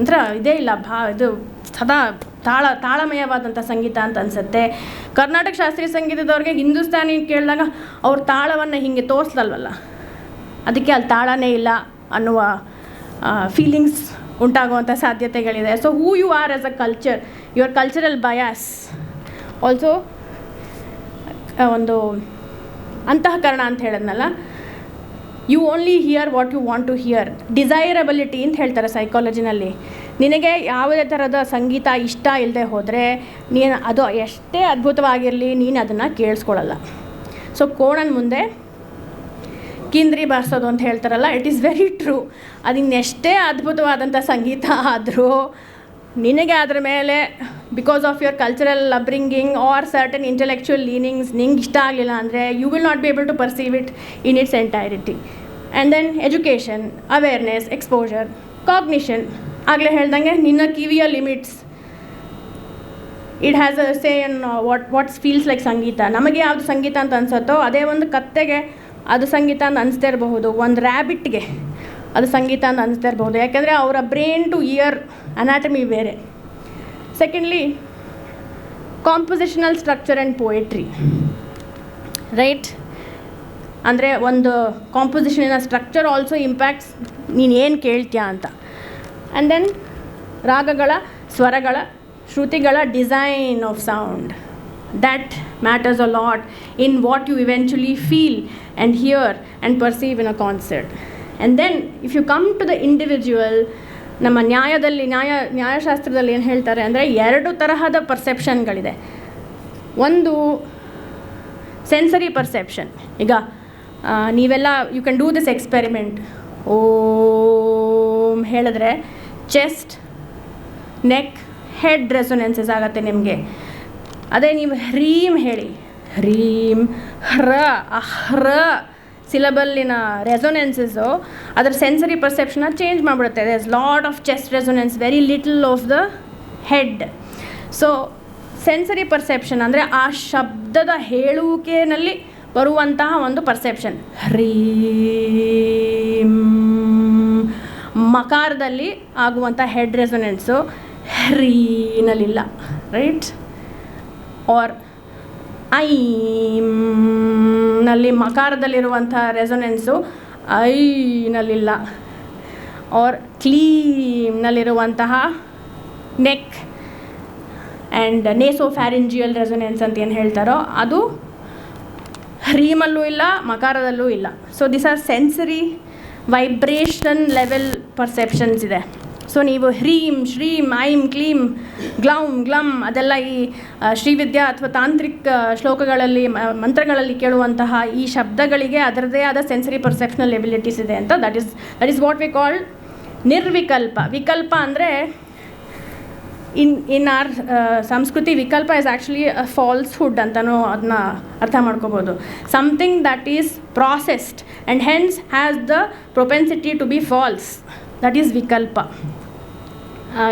ಒಂಥರ ಇದೇ ಇಲ್ಲ ಇದು ಸದಾ ತಾಳಮಯವಾದಂಥ ಸಂಗೀತ ಅಂತ ಅನಿಸುತ್ತೆ. ಕರ್ನಾಟಕ ಶಾಸ್ತ್ರೀಯ ಸಂಗೀತದವ್ರಿಗೆ ಹಿಂದೂಸ್ತಾನಿ ಕೇಳಿದಾಗ ಅವ್ರ ತಾಳವನ್ನು ಹೀಗೆ ತೋರಿಸ್ಲಲ್ವಲ್ಲ, ಅದಕ್ಕೆ ಅಲ್ಲಿ ತಾಳನೇ ಇಲ್ಲ ಅನ್ನುವ ಫೀಲಿಂಗ್ಸ್ ಉಂಟಾಗುವಂಥ ಸಾಧ್ಯತೆಗಳಿದೆ. So who you are as a culture, your cultural bias also ಒಂದು ಅಂತಃಕರಣ ಅಂತ ಹೇಳಿದ್ನಲ್ಲ, you only hear what you want to hear. Desirability ಅಂತ ಹೇಳ್ತಾರೆ ಸೈಕಾಲಜಿನಲ್ಲಿ. ನಿನಗೆ ಯಾವುದೇ ಥರದ ಸಂಗೀತ ಇಷ್ಟ ಇಲ್ಲದೆ ಹೋದರೆ ನೀನು ಅದು ಎಷ್ಟೇ ಅದ್ಭುತವಾಗಿರಲಿ ನೀನು ಅದನ್ನು ಕೇಳಿಸ್ಕೊಳ್ಳಲ್ಲ. ಸೊ ಕೋಣನ ಮುಂದೆ ಕಿಂದ್ರಿ ಬಾರಿಸೋದು ಅಂತ ಹೇಳ್ತಾರಲ್ಲ, ಇಟ್ ಈಸ್ ವೆರಿ ಟ್ರೂ. ಅದಿನ್ನೆಷ್ಟೇ ಅದ್ಭುತವಾದಂಥ ಸಂಗೀತ ಆದರೂ ನಿನಗೆ ಅದರ ಮೇಲೆ because of your cultural upbringing or certain intellectual leanings ನಿಂಗೆ ಇಷ್ಟ ಆಗಲಿಲ್ಲ ಅಂದರೆ you will not be able to perceive it in its entirety. And then education, awareness, exposure, cognition. ಆಗಲೇ ಹೇಳ್ದಂಗೆ ನಿನ್ನ ಕಿವಿಯ limits, it has a say in what's feels like ಸಂಗೀತ. ನಮಗೆ ಯಾವುದು ಸಂಗೀತ ಅಂತ ಅನ್ಸುತ್ತೋ ಅದೇ ಒಂದು ಕತ್ತೆಗೆ ಅದು ಸಂಗೀತ ಅಂತ ಅನಿಸ್ತಾ ಇರಬಹುದು, ಒಂದು ರ್ಯಾಬಿಟ್ಗೆ ಅದು ಸಂಗೀತ ಅಂತ ಅನಿಸ್ತಾ ಇರಬಹುದು. ಯಾಕೆಂದರೆ ಅವರ ಬ್ರೈನ್ ಟು ಇಯರ್ ಅನಾಟಮಿ ಬೇರೆ. Secondly, compositional structure and poetry, right? ಅಂದರೆ ಒಂದು ಕಾಂಪೊಸಿಷನಿನ ಸ್ಟ್ರಕ್ಚರ್ ಆಲ್ಸೋ ಇಂಪ್ಯಾಕ್ಟ್ಸ್ ನೀನು ಏನು ಕೇಳ್ತೀಯ ಅಂತ. ಆ್ಯಂಡ್ ದೆನ್ ರಾಗಗಳ, ಸ್ವರಗಳ, ಶ್ರುತಿಗಳ design of sound, that matters a lot in what you eventually feel and hear and perceive in a concert. And then if you come to the individual, ನಮ್ಮ ನ್ಯಾಯಶಾಸ್ತ್ರದಲ್ಲಿ ಏನು ಹೇಳ್ತಾರೆ ಅಂದರೆ ಎರಡು ತರಹದ ಪರ್ಸೆಪ್ಷನ್ಗಳಿದೆ. ಒಂದು ಸೆನ್ಸರಿ ಪರ್ಸೆಪ್ಷನ್. ಈಗ ನೀವೆಲ್ಲ you can do this experiment. Om ಹೇಳಿದ್ರೆ ಚೆಸ್ಟ್, ನೆಕ್, ಹೆಡ್ ರೆಸೊನೆನ್ಸಸ್ ಆಗುತ್ತೆ ನಿಮಗೆ. ಅದೇ ನೀವು ಹ್ರೀಮ್ ಹೇಳಿ, ಹ್ರೀಮ್, ಹ್ರ, ಹ್ರ ಸಿಲಬಲ್ಲಿನ ರೆಸೊನೆನ್ಸಸ್ಸು ಅದರ ಸೆನ್ಸರಿ ಪರ್ಸೆಪ್ಷನ್ನ ಚೇಂಜ್ ಮಾಡಿಬಿಡುತ್ತೆ. There is lot of chest resonance, very little of the head. So sensory perception ಅಂದರೆ ಆ ಶಬ್ದದ ಹೇಳುವಿಕೆಯಲ್ಲಿ ಬರುವಂತಹ ಒಂದು ಪರ್ಸೆಪ್ಷನ್. ಹ್ರೀಮ್ ಮಕಾರದಲ್ಲಿ ಆಗುವಂಥ ಹೆಡ್ ರೆಸೊನೆನ್ಸು ಹ್ರೀನಲ್ಲಿಲ್ಲ, ರೈಟ್? ಆರ್ ಐನಲ್ಲಿ ಮಕಾರದಲ್ಲಿರುವಂಥ ರೆಸೊನೆನ್ಸು ಐನಲ್ಲಿಲ್ಲ. ಆರ್ ಕ್ಲೀಮ್ನಲ್ಲಿರುವಂತಹ ನೆಕ್ ಆ್ಯಂಡ್ ನೇಸೋಫ್ಯಾರಿಂಜಿಯಲ್ ರೆಸೊನೆನ್ಸ್ ಅಂತ ಏನು ಹೇಳ್ತಾರೋ ಅದು ಹ್ರೀಮಲ್ಲೂ ಇಲ್ಲ, ಮಕಾರದಲ್ಲೂ ಇಲ್ಲ. So this are sensory vibration level perceptions ಇದೆ. ಸೊ ನೀವು ಹ್ರೀಮ್, ಶ್ರೀಮ್, ಐಮ್, ಕ್ಲೀಮ್, ಗ್ಲೌಮ್, ಗ್ಲಮ್ ಅದೆಲ್ಲ ಈ ಶ್ರೀವಿದ್ಯಾ ಅಥವಾ ತಾಂತ್ರಿಕ ಶ್ಲೋಕಗಳಲ್ಲಿ, ಮಂತ್ರಗಳಲ್ಲಿ ಕೇಳುವಂತಹ ಈ ಶಬ್ದಗಳಿಗೆ ಅದರದೇ ಆದ ಸೆನ್ಸರಿ ಪರ್ಸೆಪ್ಷನಲ್ ಎಬಿಲಿಟೀಸ್ ಇದೆ ಅಂತ. That is what we call ನಿರ್ವಿಕಲ್ಪ. ವಿಕಲ್ಪ ಅಂದರೆ ಇನ್ ಆರ್ ಸಂಸ್ಕೃತಿ ವಿಕಲ್ಪ ಇಸ್ ಆ್ಯಕ್ಚುಲಿ ಅ ಫಾಲ್ಸ್ಹುಡ್ ಅಂತಲೂ ಅದನ್ನ ಅರ್ಥ ಮಾಡ್ಕೋಬೋದು. Something that is processed and hence has the propensity to be false. That is vikalpa.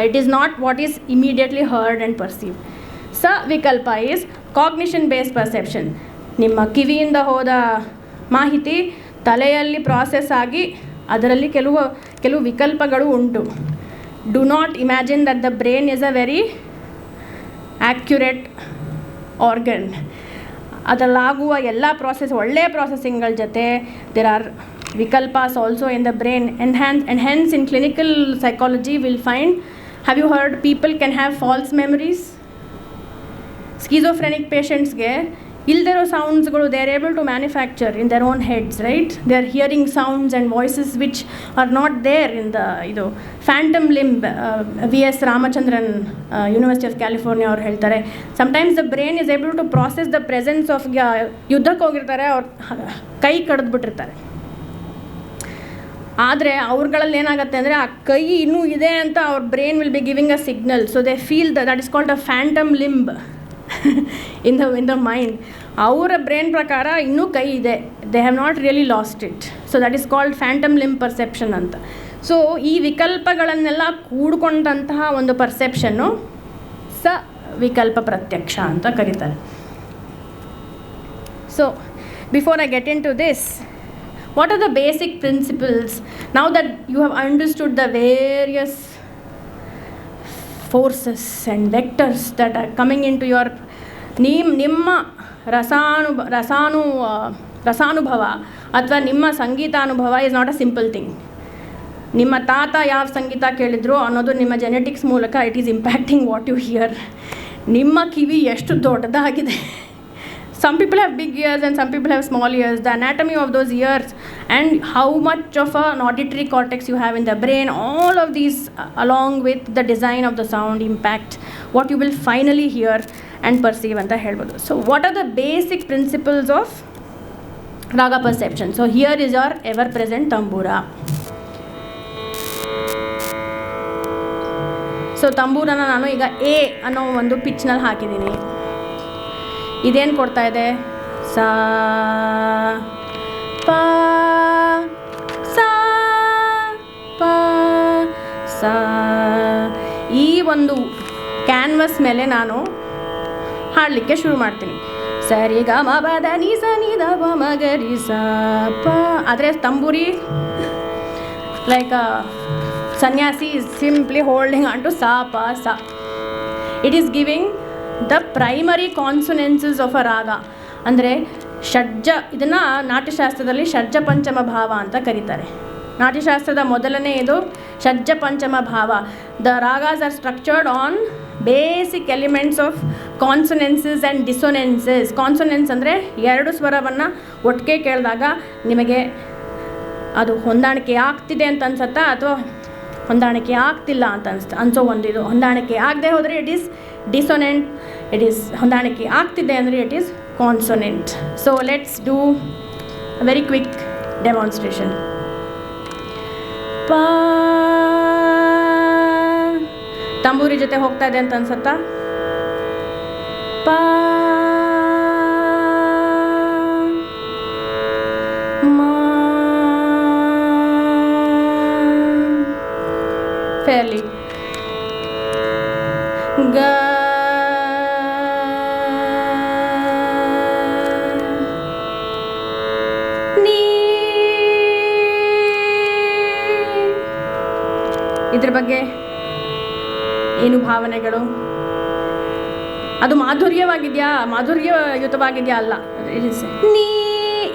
It is not what is immediately heard and perceived. Vikalpa is cognition based perception. ನಿಮ್ಮ ಕಿವಿಯಿಂದ ಹೋದ ಮಾಹಿತಿ ತಲೆಯಲ್ಲಿ process ಆಗಿ ಅದರಲ್ಲಿ ಕೆಲವು ವಿಕಲ್ಪಗಳು ಉಂಟು. Do not imagine that the brain is a very accurate organ. ಅದರಲ್ಲಾಗುವ ಎಲ್ಲ ಒಳ್ಳೆಯ ಪ್ರಾಸೆಸಿಂಗ್ಗಳ ಜೊತೆ there are vikalpas also in the brain, and hence in clinical psychology we'll find, have you heard people can have false memories? Schizophrenic patients ge ildero sounds galu they are able to manufacture in their own heads, right? They are hearing sounds and voices which are not there in the phantom limb. V.S. Ramachandran, University of California ಅವರು ಹೇಳ್ತಾರೆ, sometimes the brain is able to process the presence of ಯುದ್ಧಕ್ಕೆ ಹೋಗಿರ್ತಾರೆ, ಅವ್ರ ಕೈ ಕಡಿದ್ಬಿಟ್ಟಿರ್ತಾರೆ. ಆದರೆ ಅವ್ರುಗಳಲ್ಲಿ ಏನಾಗುತ್ತೆ ಅಂದರೆ ಆ ಕೈ ಇನ್ನೂ ಇದೆ ಅಂತ ಅವ್ರ brain will be giving a signal. So they feel that is called a phantom limb in the mind. ಅವರ ಬ್ರೈನ್ ಪ್ರಕಾರ ಇನ್ನೂ ಕೈ ಇದೆ, they have not really lost it. So that is called phantom limb perception ಅಂತ. So ಈ ವಿಕಲ್ಪಗಳನ್ನೆಲ್ಲ ಕೂಡ್ಕೊಂಡಂತಹ ಒಂದು ಪರ್ಸೆಪ್ಷನ್ನು ವಿಕಲ್ಪ ಪ್ರತ್ಯಕ್ಷ ಅಂತ ಕರೀತಾರೆ. So before I get into this, what are the basic principles now that you have understood the various forces and vectors that are coming in to your ನಿಮ್ಮ ರಸಾನುಭವ ಅಥವಾ ನಿಮ್ಮ ಸಂಗೀತಾನುಭವ is not a simple thing. ನಿಮ್ಮ ತಾತ ಯಾವ ಸಂಗೀತ ಕೇಳಿದ್ರು ಅನ್ನೋದು ನಿಮ್ಮ ಜೆನೆಟಿಕ್ಸ್ ಮೂಲಕ it is impacting what you hear. ನಿಮ್ಮ ಕಿವಿ ಎಷ್ಟು ದೊಡ್ಡದಾಗಿದೆ. Some people have big ears and some people have small ears. The anatomy of those ears and how much of an auditory cortex you have in the brain, all of these along with the design of the sound impact what you will finally hear and perceive anta helbodu. So what are the basic principles of raga perception? So here is your ever present tambura. So ತಂಬೂರನ ನಾನು ಈಗ A ಅನ್ನೋ ಒಂದು ಪಿಚ್ನಲ್ಲಿ ಹಾಕಿದ್ದೀನಿ. ಇದೇನು ಕೊಡ್ತಾ ಇದೆ? ಸಾ ಪ ಸಾ ಪ ಸಾ. ಈ ಒಂದು ಕ್ಯಾನ್ವಸ್ ಮೇಲೆ ನಾನು ಹಾಡಲಿಕ್ಕೆ ಶುರು ಮಾಡ್ತೀನಿ. ಸರಿ ಗ ಮ ಪ ದ ನಿ ಸ ನಿ ದ ಪ ಮ ಗ ರಿ ಸ ಪ. ಆದರೆ ತಂಬೂರಿ ಲೈಕ್ ಸನ್ಯಾಸಿ is simply holding on to sa pa sa. It is giving the primary consonances of a raga. ಅಂದರೆ ಷಡ್ಜ, ಇದನ್ನು ನಾಟ್ಯಶಾಸ್ತ್ರದಲ್ಲಿ ಷಡ್ಜ ಪಂಚಮ ಭಾವ ಅಂತ ಕರೀತಾರೆ. ನಾಟ್ಯಶಾಸ್ತ್ರದ ಮೊದಲನೇ ಇದು ಷಡ್ಜ ಪಂಚಮ ಭಾವ. The ragas are structured on basic elements of consonances and dissonances. Consonance ಅಂದರೆ ಎರಡು ಸ್ವರವನ್ನು ಒಟ್ಟಿಗೆ ಕೇಳಿದಾಗ ನಿಮಗೆ ಅದು ಹೊಂದಾಣಿಕೆ ಆಗ್ತಿದೆ ಅಂತ ಅನ್ಸುತ್ತಾ ಅಥವಾ ಹೊಂದಾಣಿಕೆ ಆಗ್ತಿಲ್ಲ ಅಂತ ಅನ್ಸೋ ಒಂದು ಇದು. ಹೊಂದಾಣಿಕೆ ಆಗದೆ ಹೋದರೆ ಇಟ್ ಈಸ್ ಡಿಸೊನೆಂಟ್, ಇಟ್ ಈಸ್ ಹೊಂದಾಣಿಕೆ ಆಗ್ತಿದೆ ಅಂದರೆ it is consonant. So let's do a very quick demonstration. ಪಾ ತಂಬೂರಿ ಜೊತೆ ಹೋಗ್ತಾ ಇದೆ ಅಂತ ಅನ್ಸುತ್ತಾ? ಪಾ fairly. Ga ni. ಇದ್ರ ಬಗ್ಗೆ ಏನು ಭಾವನೆಗಳು? ಅದು ಮಾಧುರ್ಯವಾಗಿದೆಯಾ, ಮಾಧುರ್ಯಯುತವಾಗಿದೆಯಾ? ಅಲ್ಲ. ನೀ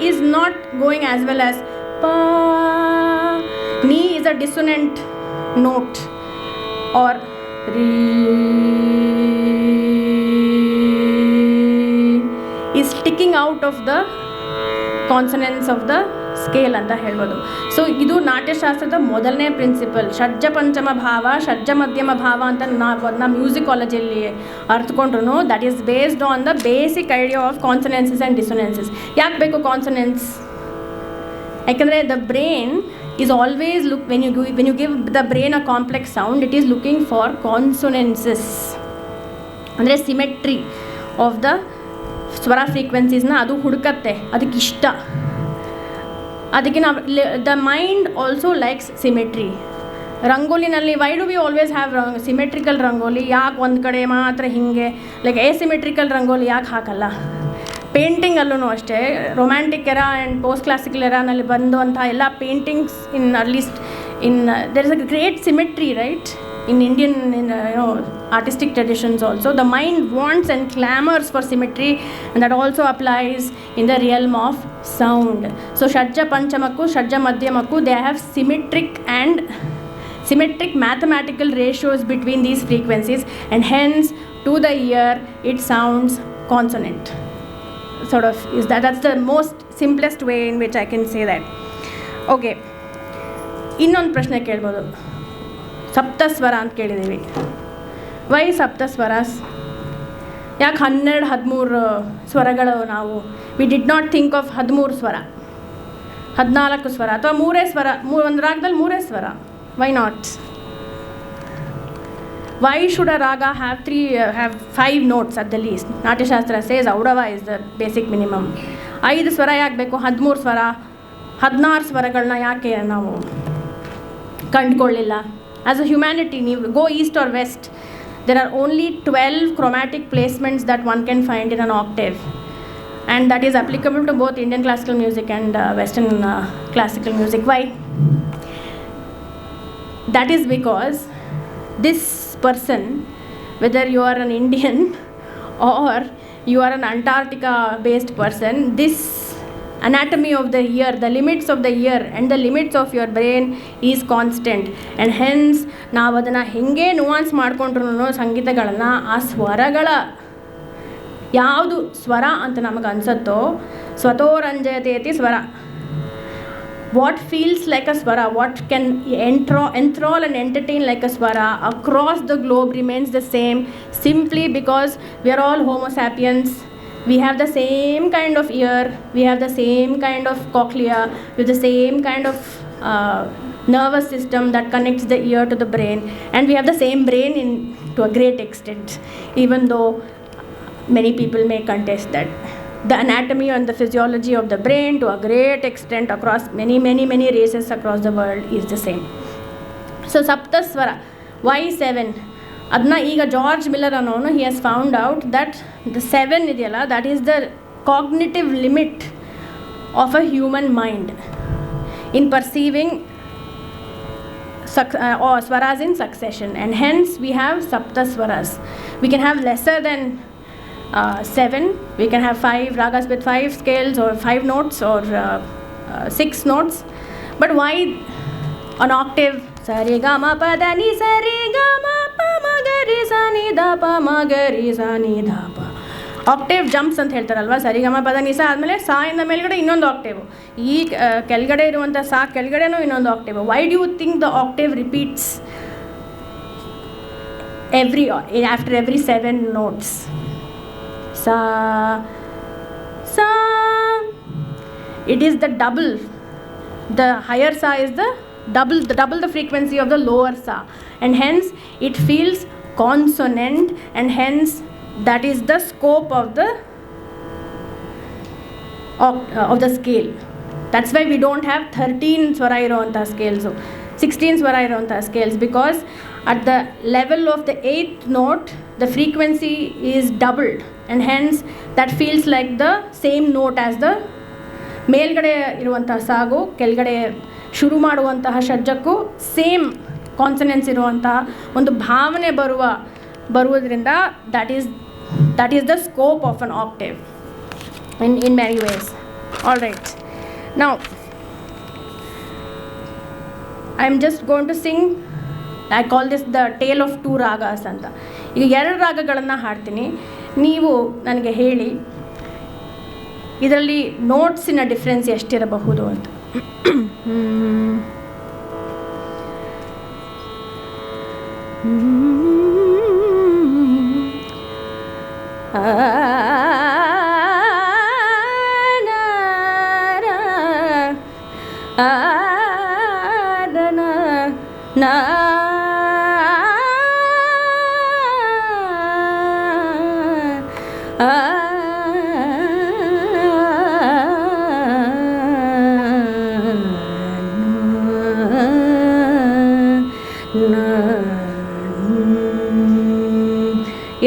is not going as well as ಪಾ. ನೀ is a dissonant note or re is sticking out of the consonants of the scale ಅಂತ ಹೇಳ್ಬೋದು. ಸೊ ಇದು ನಾಟ್ಯಶಾಸ್ತ್ರದ ಮೊದಲನೇ ಪ್ರಿನ್ಸಿಪಲ್. ಷಡ್ಜ ಪಂಚಮ ಭಾವ, ಷಡ್ಜ ಮಧ್ಯಮ ಭಾವ ಅಂತ ನಾವು ಅದನ್ನ ಮ್ಯೂಸಿಕಾಲಜಿಯಲ್ಲಿ ಅರ್ಥಕೊಂಡ್ರು that is based on the basic idea of consonances and dissonances. ಯಾಕೆ ಬೇಕು ಕಾನ್ಸನೆನ್ಸ್? ಯಾಕಂದರೆ the brain is always when you give the brain a complex sound, it is looking for consonances, ಅಂದರೆ ಸಿಮೆಟ್ರಿ ಆಫ್ ದ ಸ್ವರ ಫ್ರೀಕ್ವೆನ್ಸೀಸ್ನ ಅದು ಹುಡುಕತ್ತೆ, ಅದಕ್ಕೆ ಇಷ್ಟ. ಅದಕ್ಕೆ ನಾವು the mind also likes symmetry. ರಂಗೋಲಿನಲ್ಲಿ why do we always have symmetrical rangoli? ಯಾಕೆ ಒಂದು ಕಡೆ ಮಾತ್ರ ಹೀಗೆ ಲೈಕ್ ಎಸಿಮೆಟ್ರಿಕಲ್ ರಂಗೋಲಿ ಯಾಕೆ ಹಾಕಲ್ಲ? ಪೇಂಟಿಂಗಲ್ಲೂ ಅಷ್ಟೇ, romantic era and post classical ಎರಾನಲ್ಲಿ ಬಂದುವಂಥ ಎಲ್ಲ paintings in at least in there is a great symmetry right in Indian artistic traditions also. The mind wants and clamors for symmetry, and that also applies in the realm of sound. So Shadja Panchamakku, Shadja Madhyamakku, they have symmetric mathematical ratios between these frequencies, and hence to the ear it sounds consonant. Sort of is that's the most simplest way in which I can say that. Okay, ಇನ್ನೊಂದು ಪ್ರಶ್ನೆ ಕೇಳ್ಬೋದು. ಸಪ್ತಸ್ವರ ಅಂತ ಕೇಳಿದ್ದೀವಿ. Y ಸಪ್ತಸ್ವರಾಸ್? ಯಾಕೆ 12-13 ಸ್ವರಗಳು? ನಾವು we did not think of 13 ಸ್ವರ, 14 ಸ್ವರ ಅಥವಾ 3 ಸ್ವರ, ಒಂದು ರಾಗದಲ್ಲಿ 3 ಸ್ವರ. Why not? Why should a raga have 5 notes at the least? Natyashastra says ಔಡವ is the basic minimum. 5 ಸ್ವರ ಯಾಕೆ ಬೇಕು? 13 ಸ್ವರ, 16 ಸ್ವರಗಳನ್ನ ಯಾಕೆ ನಾವು ಕಂಡುಕೊಳ್ಳಿಲ್ಲ? ಆಸ್ ಅ ಹ್ಯುಮ್ಯಾನಿಟಿ, ನೀವು go east or west, there are only 12 chromatic placements that one can find in an octave, and that is applicable to both Indian classical music and Western classical music. Why? That is because this person, whether you are an Indian or you are an Antarctica based person, this anatomy of the ear, the limits of the ear and the limits of your brain is constant, and hence ನಾವು ಅದನ್ನು ಹೆಂಗೆ ನುವಾನ್ಸ್ ಮಾಡ್ಕೊಂಡ್ರು ಸಂಗೀತಗಳನ್ನು ಆ ಸ್ವರಗಳ ಯಾವುದು ಸ್ವರ ಅಂತ ನಮಗೆ ಅನಿಸುತ್ತೋ, ಸ್ವತೋರಂಜಯತೆ ಸ್ವರ, what feels like a swara, what can enthrall and entertain like a swara across the globe remains the same, simply because we are all Homo sapiens. We have the same kind of ear, we have the same kind of cochlea, with the same kind of nervous system that connects the ear to the brain, and we have the same brain to a great extent, even though many people may contest that. The anatomy and the physiology of the brain to a great extent across many races across the world is the same. So saptaswara, why 7? ಅದನ್ನ ಈಗ George Miller ಅನ್ನೋನು he has found out that the 7 ಇದೆಯಲ್ಲ, that is the cognitive limit of a human mind in perceiving swaras in succession, and hence we have saptaswaras. We can have lesser than 7, we can have 5 ragas with 5 scales or 5 notes or 6 notes. But why an octave? Sari ga ma pa da ni sari ga ma pa ma ga ri sa ni da pa ma ga ri sa ni da pa. Octave jumps ಅಂತ ಹೇಳ್ತಾರಲ್ವ, ಸರಿಗಮ ಪದ ನಿಸ ಆದಮೇಲೆ ಸಾ ಇಂದ ಮೇಲ್ಗಡೆ ಇನ್ನೊಂದು ಆಕ್ಟೇವು, ಈ ಕೆಳಗಡೆ ಇರುವಂಥ ಸಾ ಕೆಳಗಡೆನೂ ಇನ್ನೊಂದು ಆಕ್ಟೇವು. Why do you think the octave repeats after every 7 notes? Sa, sa. It is the double. The higher sa is the double the frequency of the lower sa, and hence it feels consonant, and hence that is the scope of the scale. That's why we don't have 13 swara iruvanta scales, 16 swara iruvanta scales, because at the level of the 8th note the frequency is doubled, and hence that feels like the same note as the ಮೇಲ್ಗಡೆ ಇರುವಂತಹ ಸಾಗು ಕೆಳಗಡೆ ಶುರು ಮಾಡುವಂತಹ ಷಡ್ಜಕ್ಕೂ same ಕಾನ್ಸನೆನ್ಸ್ ಇರುವಂತಹ ಒಂದು ಭಾವನೆ ಬರುವುದರಿಂದ that is the scope of an octave in many ways. All right, now I am just going to sing. I call this the tale of 2 ragas ಅಂತ. ಈಗ 2 ರಾಗಗಳನ್ನು ಹಾಡ್ತೀನಿ, ನೀವು ನನಗೆ ಹೇಳಿ ಇದರಲ್ಲಿ ನೋಟ್ಸಿನ ಡಿಫ್ರೆನ್ಸ್ ಎಷ್ಟಿರಬಹುದು ಅಂತ.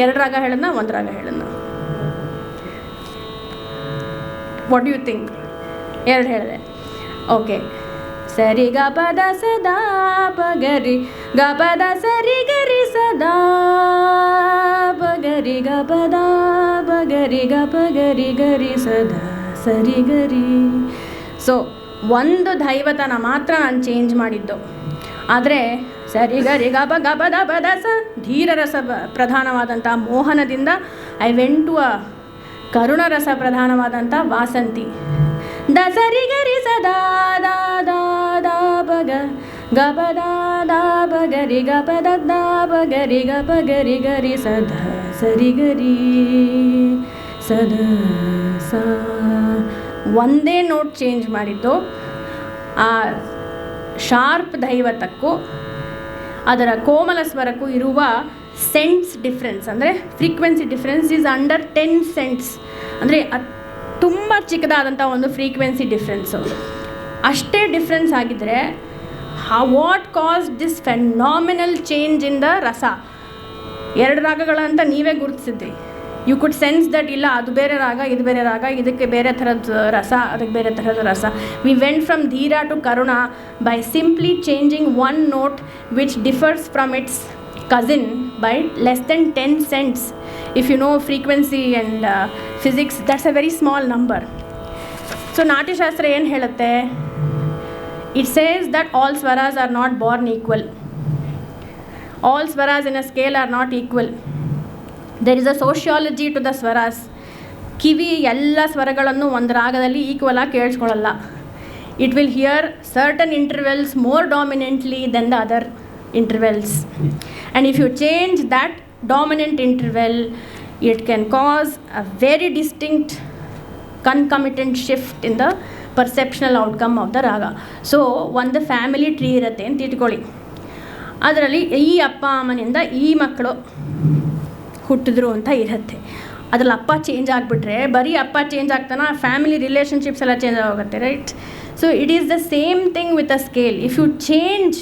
ಎರಡು ರಾಗ ಹೇಳೋಣ, ಒಂದು ರಾಗ ಹೇಳೋಣ? What do you think? 2 ಹೇಳಿದೆ. ಓಕೆ, ಸರಿ ಗ ಪದ ಸದಾ ಪಗರಿ ಗ ಪದ ಸರಿ ಗರಿ ಸದಾ ಪಗರಿ ಗ ಪದ ಪಗರಿ ಗ ಪಗರಿ ಗರಿ ಸದಾ ಸರಿ ಗರಿ. ಸೊ ಒಂದು ದೈವತನ ಮಾತ್ರ ನಾನು ಚೇಂಜ್ ಮಾಡಿದ್ದು, ಆದರೆ ಸರಿ ಗರಿ ಗ ಪ ಗ ಪದ ಪದ ಸ ಧೀರರಸ ಪ್ರಧಾನವಾದಂಥ ಮೋಹನದಿಂದ ಐ ವೆಂಟ್ ಟು ಅ ಕರುಣರಸ ಪ್ರಧಾನವಾದಂಥ ವಾಸಂತಿ. ದ ಸರಿ ಗರಿ ಸದಾ ದಾ ದಾ ದಾ ಪಗ ಗ ಪದ ದಾ ಪಗರಿ ಗ ಪದ ದಾ ಪಗರಿ ಗ ಪಗರಿ ಗರಿ ಸದಾ ಸರಿ ಗರಿ ಸದಾ ಸಾ. ಒಂದೇ ನೋಟ್ ಚೇಂಜ್ ಮಾಡಿದ್ದು. ಆ ಶಾರ್ಪ್ ದೈವತಕ್ಕೂ ಅದರ ಕೋಮಲ ಸ್ವರಕ್ಕೂ ಇರುವ ಸೆಂಟ್ಸ್ ಡಿಫ್ರೆನ್ಸ್, ಅಂದರೆ frequency difference is under 10 cents, ಅಂದರೆ ತುಂಬ ಚಿಕ್ಕದಾದಂಥ ಒಂದು ಫ್ರೀಕ್ವೆನ್ಸಿ ಡಿಫ್ರೆನ್ಸು. ಅಷ್ಟೇ ಡಿಫ್ರೆನ್ಸ್ ಆಗಿದ್ದರೆ what cause this phenomenal change in the rasa? 2 ರಾಗಗಳಂತ ನೀವೇ ಗುರುತಿಸಿದ್ರಿ. ಯು ಕುಡ್ ಸೆನ್ಸ್ ದಟ್ ಇಲ್ಲ ಅದು ಬೇರೆ ರಾಗ ಇದು ಬೇರೆ ರಾಗ, ಇದಕ್ಕೆ ಬೇರೆ ಥರದ ರಸ ಅದಕ್ಕೆ ಬೇರೆ ಥರದ ರಸ. We went from dheera to karuna by simply changing 1 note which differs from its cousin by less than 10 cents. If you know frequency and physics, that's a very small number. So Natyashastra ಏನು ಹೇಳುತ್ತೆ? It says that all swaras are not born equal. All swaras in a scale are not equal. There is a sociology to the swaras. ಕಿವಿ ಎಲ್ಲ ಸ್ವರಗಳನ್ನು ಒಂದು ರಾಗದಲ್ಲಿ equal ಆಗಿ ಕೇಳಿಸ್ಕೊಳ್ಳಲ್ಲ. It will hear certain intervals more dominantly than the other intervals. And if you change that dominant interval, it can cause a very distinct concomitant shift in the perceptual outcome of the raga. So ಒಂದು family tree ಇರುತ್ತೆ ಅಂತ ಇಟ್ಕೊಳ್ಳಿ. ಅದರಲ್ಲಿ ಈ ಅಪ್ಪ ಅಮ್ಮನಿಂದ ಈ ಮಕ್ಕಳು ಹುಟ್ಟಿದ್ರು ಅಂತ ಇರುತ್ತೆ. ಅದ್ರಲ್ಲಿ ಅಪ್ಪ ಚೇಂಜ್ ಆಗಿಬಿಟ್ರೆ ಬರೀ ಅಪ್ಪ ಚೇಂಜ್ ಆಗ್ತಾನೆ, ಫ್ಯಾಮಿಲಿ ರಿಲೇಷನ್ಶಿಪ್ಸ್ ಎಲ್ಲ ಚೇಂಜ್ ಆಗೋಗುತ್ತೆ, right? So it is the same thing with a scale. If you change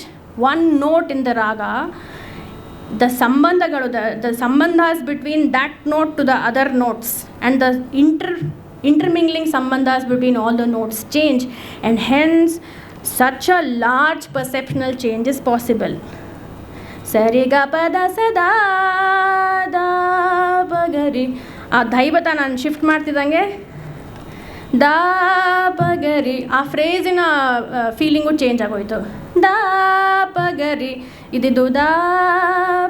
one note in the raga, the ಸಂಬಂಧಗಳು, ದ ಸಂಬಂಧಾಸ್ between that note to the other notes and the intermingling sambandhas between all the notes change, and hence such a large perceptual change is possible. Sariga pada sada da bagari, ಆ ದೈವತ ನಾನು shift ಮಾಡ್ತಿದ್ದಂಗೆ ದಾ ಪಗರಿ, ಆ ಫ್ರೇಸಿನ feeling change ಆಗೋಯ್ತು. ದಾ ಪಗರಿ ಇದಿದ್ದು ದಾ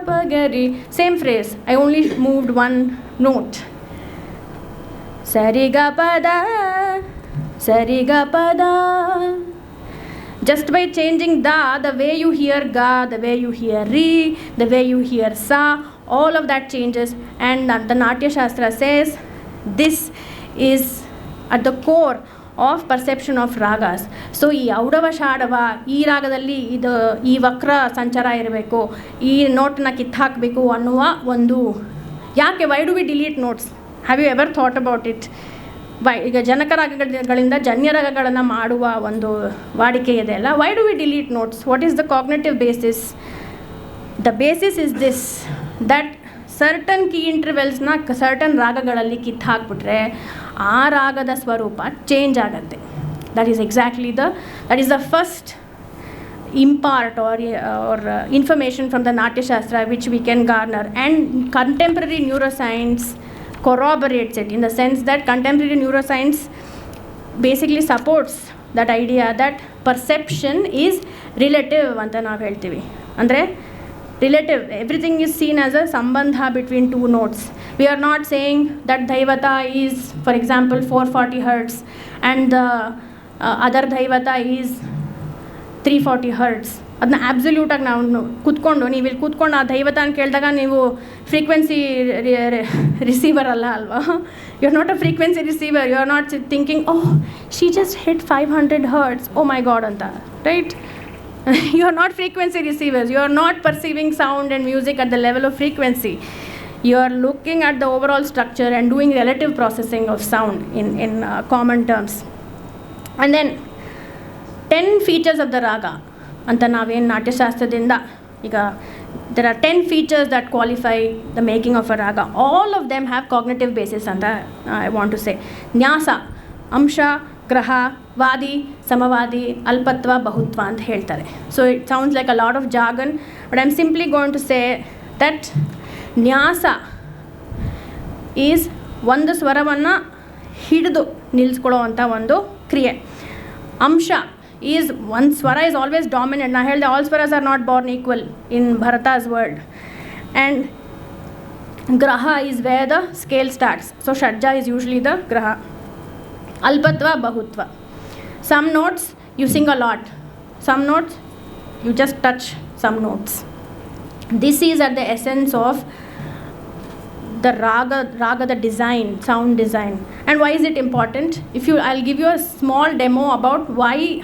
ಪಗರಿ, same phrase, I only moved one note. ಸರಿಗ ಪದ ಸರಿಗ ಪದ. Just by changing the way you hear ga, the way you hear ri, the way you hear sa, all of that changes. And the Natya Shastra says this is at the core of perception of ragas. So ಈ ಔಡವ ಶಾಡವ, ಈ ರಾಗದಲ್ಲಿ ಇದು ಈ ವಕ್ರ ಸಂಚಾರ ಇರಬೇಕು, ಈ ನೋಟನ್ನ ಕಿತ್ತಾಕಬೇಕು ಅನ್ನುವ ಒಂದು, ಯಾಕೆ why do we delete notes? Have you ever thought about it? ಈಗ ಜನಕ ರಾಗಗಳಿಂದ ಜನ್ಯ ರಾಗಗಳನ್ನು ಮಾಡುವ ಒಂದು ವಾಡಿಕೆ ಇದೆ ಅಲ್ಲ. Why do we delete notes? What is the cognitive basis? The basis is this, that certain key ಇಂಟರ್ವೆಲ್ಸ್ನ ಸರ್ಟನ್ ರಾಗಗಳಲ್ಲಿ ಕಿತ್ತು ಹಾಕ್ಬಿಟ್ರೆ ಆ ರಾಗದ ಸ್ವರೂಪ ಚೇಂಜ್ ಆಗುತ್ತೆ. That is exactly that is the first impart or information from the Natya Shastra which we can garner, and contemporary neuroscience corroborates it, in the sense that contemporary neuroscience basically supports that idea that perception is relative anta ನಾವು ಹೇಳ್ತೀವಿ. ಅಂದರೆ relative, everything is seen as a sambandha between two notes. We are not saying that Daivata is, for example, 440 hertz and the other Daivata is 340 hertz. ಅದನ್ನ ಆಬ್ಸಲ್ಯೂಟಾಗಿ ನಾವು ಕೂತ್ಕೊಂಡು, ನೀವು ಇಲ್ಲಿ ಕೂತ್ಕೊಂಡು ಆ ದೈವತ ಅಂತ ಕೇಳಿದಾಗ ನೀವು ಫ್ರೀಕ್ವೆನ್ಸಿ ರಿಸೀವರ್ ಅಲ್ಲ ಅಲ್ವಾ? You are not a frequency receiver. You are not thinking oh she just hit 500 hertz, oh my god ಅಂತ, right? You are not frequency receivers. You are not perceiving sound and music at the level of frequency. You are looking at the overall structure and doing relative processing of sound in common terms. And then 10 features of the raga ಅಂತ ನಾವೇನು ನಾಟ್ಯಶಾಸ್ತ್ರದಿಂದ ಈಗ there are 10 features that qualify the making of a raga. All of them have cognitive basis ಅಂತ I want to say. ನ್ಯಾಸ, ಅಂಶ, ಗ್ರಹ, ವಾದಿ, ಸಮವಾದಿ, ಅಲ್ಪತ್ವ, ಬಹುತ್ವ ಅಂತ ಹೇಳ್ತಾರೆ. So it sounds like a lot of jargon, but I'm simply going to say that ನ್ಯಾಸ is ಒಂದು ಸ್ವರವನ್ನು ಹಿಡಿದು ನಿಲ್ಲಿಸ್ಕೊಳ್ಳೋ ಅಂಥ ಒಂದು ಕ್ರಿಯೆ. ಅಂಶ is one swara is always dominant. I held all swaras are not born equal in Bharata's world. And graha is where the scale starts. So shadja is usually the graha. Alpatva, bahutva. Some notes you sing a lot. Some notes you just touch some notes. This is at the essence of the raga, the design, sound design. And why is it important? I'll give you a small demo about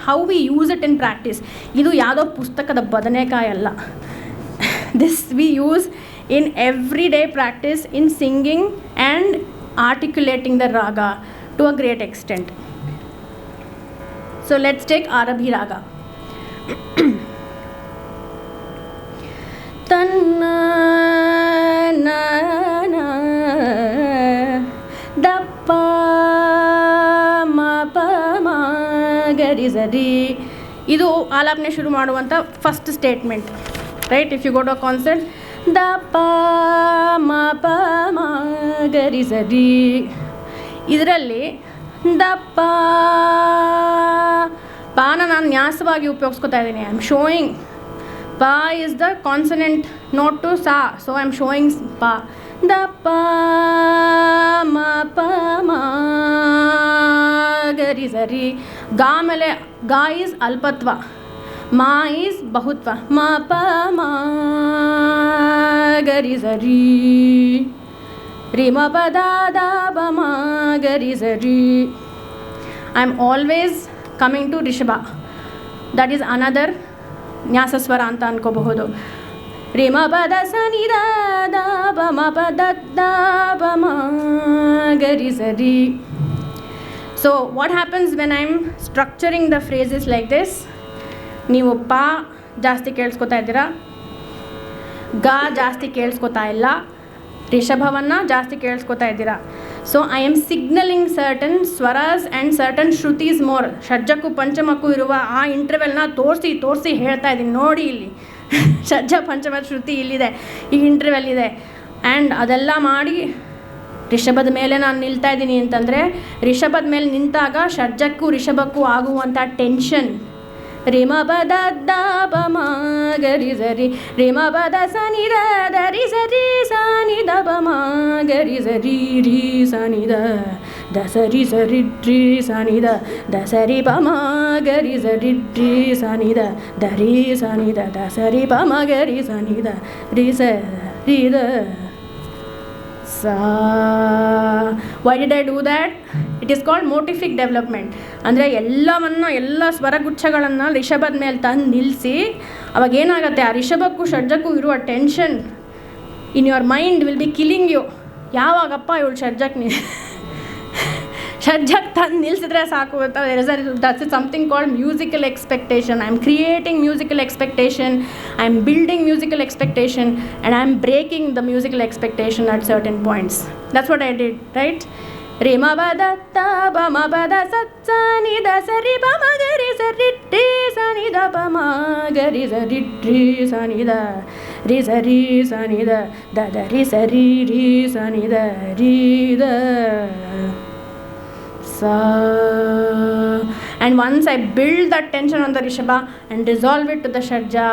how we use it in practice. Idu yado pustakada badanekayi alla. This we use in everyday practice in singing and articulating the raga to a great extent. So let's take Arabhi raga. Tanna na na dappa ma pa ma gari zari. ಇದು ಆಲಾಪನೆ ಶುರು ಮಾಡುವಂಥ first statement, right? If you go to a concert, the pa ma ಪ ಮ ಗರಿ ಸರಿ. ಇದರಲ್ಲಿ the ಪಾನ ನಾನು ನ್ಯಾಸವಾಗಿ ಉಪಯೋಗಿಸ್ಕೊತಾ ಇದ್ದೀನಿ. I am showing pa is the consonant note to sa, so I am showing pa. Da pa ma pa ma gari sari. Ga mele ga is alpatva, ma is bahutva. Ma pa ma gari sari. Ri ma pa da da pa ma gari sari. I am always coming to rishabha. That is another ನ್ಯಾಸಸ್ವರ ಅಂತ ಅನ್ಕೋಬಹುದು. ರಿಮ ಪದ ಸನಿ the the pa ಮ ಪದ the pa ಮ ಗರಿ ಸರಿ. So what happens when I am structuring the phrases like this? ನೀವು ಪ ಜಾಸ್ತಿ ಕೇಳಿಸ್ಕೊತಾ ಇದ್ದೀರಾ, ಗ ಜಾಸ್ತಿ ಕೇಳಿಸ್ಕೊತಾ ಇಲ್ಲ, ರಿಷಭವನ್ನು ಜಾಸ್ತಿ ಕೇಳಿಸ್ಕೊತಾ ಇದ್ದೀರಾ. So I am signaling certain ಸ್ವರಾಸ್ ಆ್ಯಂಡ್ ಸರ್ಟನ್ ಶ್ರುತೀಸ್ ಮೋರ್. ಷಡ್ಜಕ್ಕೂ ಪಂಚಮಕ್ಕೂ ಇರುವ ಆ ಇಂಟರ್ವೆಲ್ನ ತೋರಿಸಿ ಹೇಳ್ತಾ ಇದ್ದೀನಿ. ನೋಡಿ ಇಲ್ಲಿ ಷಡ್ಜ ಪಂಚಮ ಶ್ರುತಿ ಇಲ್ಲಿದೆ, ಈ ಇಂಟರ್ವೆಲ್ ಇದೆ. ಆ್ಯಂಡ್ ಅದೆಲ್ಲ ಮಾಡಿ ರಿಷಭದ ಮೇಲೆ ನಾನು ನಿಲ್ತಾ ಇದ್ದೀನಿ ಅಂತಂದರೆ, ರಿಷಭದ ಮೇಲೆ ನಿಂತಾಗ ಷಡ್ಜಕ್ಕೂ ರಿಷಭಕ್ಕೂ ಆಗುವಂಥ ಟೆನ್ಷನ್. ರಿಮ ಪದ ದ ಪ ಮ ಗರಿ ಸರಿ. ರಿಮ ಪದ ಸನಿ ದ ದ ರಿ ಸರಿ ಸನಿ ದ ಪ ಮ ಗರಿ ಸರಿ ರಿ ಸನಿ ದ ಸರಿ ಸರಿ ರಿ ಸನಿ ದ ಸರಿ ಪ ಮ ಗರಿ ಸರಿ ರಿ ಸನಿ ದ ರಿ ಸನಿ ದ ಸರಿ ಪ ಮ ಗರಿ ಸನಿ ದ ರಿ ಸರಿ ದ ಸಾ. Why did I do that? It is called motivic development. ಅಂದರೆ ಎಲ್ಲ ಸ್ವರಗುಚ್ಛಗಳನ್ನು ರಿಷಭದ ಮೇಲೆ ತಂದು ನಿಲ್ಲಿಸಿ, ಅವಾಗ ಏನಾಗುತ್ತೆ, ಆ ರಿಷಭಕ್ಕೂ ಷಡ್ಜಕ್ಕೂ ಇರುವ tension in your mind will be killing you. ಯಾವಾಗಪ್ಪ ಇವಳು ಷಡ್ಜಕ್ಕೆ ತಂದು ನಿಲ್ಲಿಸಿದ್ರೆ ಸಾಕು. That's something called musical expectation. I am creating musical expectation, I am building musical expectation, and I am breaking the musical expectation at certain points. That's what I did, right? ರಿ ಮ ಪ the ತ ಪ ಮ ಪ the ಸತ್ ಸ ನಿ the ಸರಿ ಪ ಮ ಗರಿ ಸರಿ ರಿ ಸ ನಿ ದ ಪ ಮ ಗರಿ ಸರಿ ರಿ ಸ ನಿ ದ ರಿ ಸರಿ ಸ ನಿ ದ ದ ರಿ ಸರಿ ರಿ ಸ ನಿ ದ ರಿ the sa. And once I build that tension on the rishabha and resolve it to the shadja,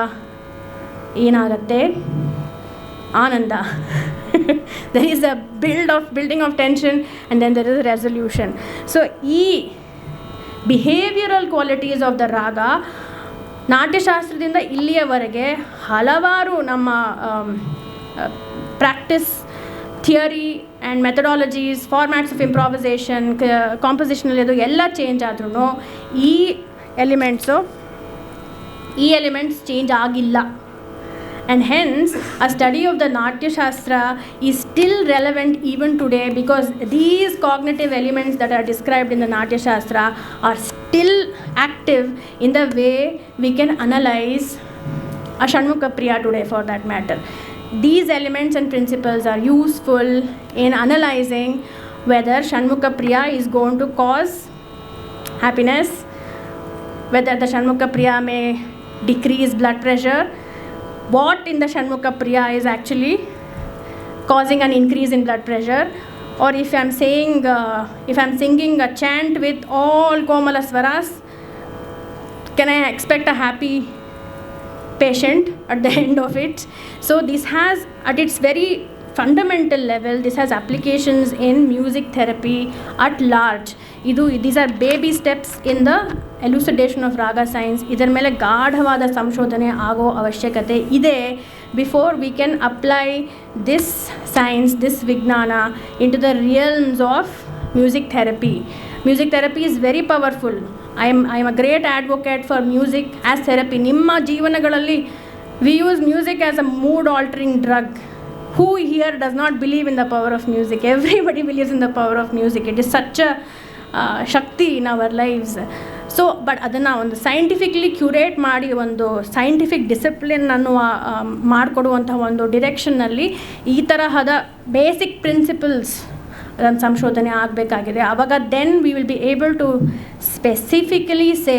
ಏನಾಗುತ್ತೆ? ಆನಂದ. There is a building of tension, and then there is a resolution. So ಈ behavioral qualities of the raga ನಾಟ್ಯಶಾಸ್ತ್ರದಿಂದ ಇಲ್ಲಿಯವರೆಗೆ ಹಲವಾರು ನಮ್ಮ practice theory and methodologies, formats of improvisation, compositional ಇದು ಎಲ್ಲ change ಆದ್ರೂ ಈ elements change ಆಗಿಲ್ಲ. And hence a study of the Natya Shastra is still relevant even today, because these cognitive elements that are described in the Natya Shastra are still active in the way we can analyze a Shanmukha Priya today, for that matter. These elements and principles are useful in analyzing whether Shanmukha Priya is going to cause happiness, whether the Shanmukha Priya may decrease blood pressure, what in the Shanmukha Priya is actually causing an increase in blood pressure, or if I'm singing a chant with all Komala Swaras, can I expect a happy patient at the end of it? So this has, at its very fundamental level, this has applications in music therapy at large. These are baby steps in the elucidation of raga science. ಇದರ ಮೇಲೆ ಗಾಢವಾದ ಸಂಶೋಧನೆ ಆಗೋ ಅವಶ್ಯಕತೆ ಇದೆ before we can apply this science, this vignana into the realms of music therapy. Music therapy is very powerful. I am a great advocate for music as therapy. ನಿಮ್ಮ ಜೀವನಗಳಲ್ಲಿ we use music as a mood altering drug. Who here does not believe in the power of music? Everybody believes in the power of music. It is such a Shakti in our lives. So but ಅದನ್ನು ಒಂದು scientifically curate ಮಾಡಿ ಒಂದು scientific discipline ಅನ್ನುವ ಮಾಡಿಕೊಡುವಂತಹ ಒಂದು ಡಿರೆಕ್ಷನ್ನಲ್ಲಿ ಈ ತರಹದ basic principles ಅದನ್ನು ಸಂಶೋಧನೆ ಆಗಬೇಕಾಗಿದೆ. ಆವಾಗ then we will be able to specifically say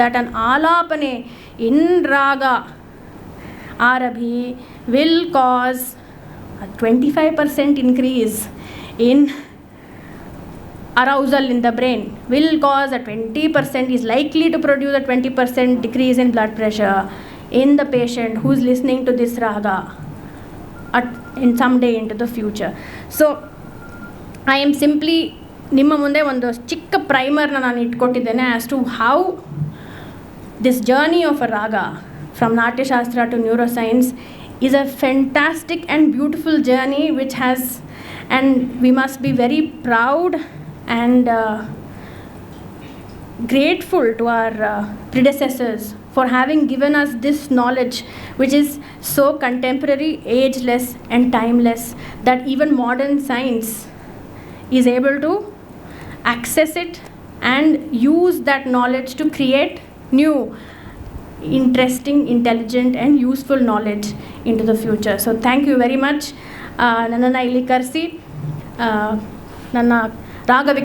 that an ಆಲಾಪನೆ in raga Arabhi will cause a 25% increase in arousal in the brain, will cause a 20%, is likely to produce a 20% decrease in blood pressure in the patient who is listening to this raga in some day into the future. So I am simply ನಿಮ್ಮ ಮುಂದೆ ಒಂದು ಚಿಕ್ಕ ಪ್ರೈಮರ್ನ ನಾನು ಇಟ್ಕೊಟ್ಟಿದ್ದೇನೆ as to how this journey of a raga from Natyashastra to neuroscience is a fantastic and beautiful journey which has, and we must be very proud and grateful to our predecessors for having given us this knowledge which is so contemporary, ageless and timeless that even modern science is able to access it and use that knowledge to create new interesting, intelligent and useful knowledge into the future. So thank you very much. ನನ್ನನ್ನು ಇಲ್ಲಿ ಕರೆಸಿ ನನ್ನ ರಾಗ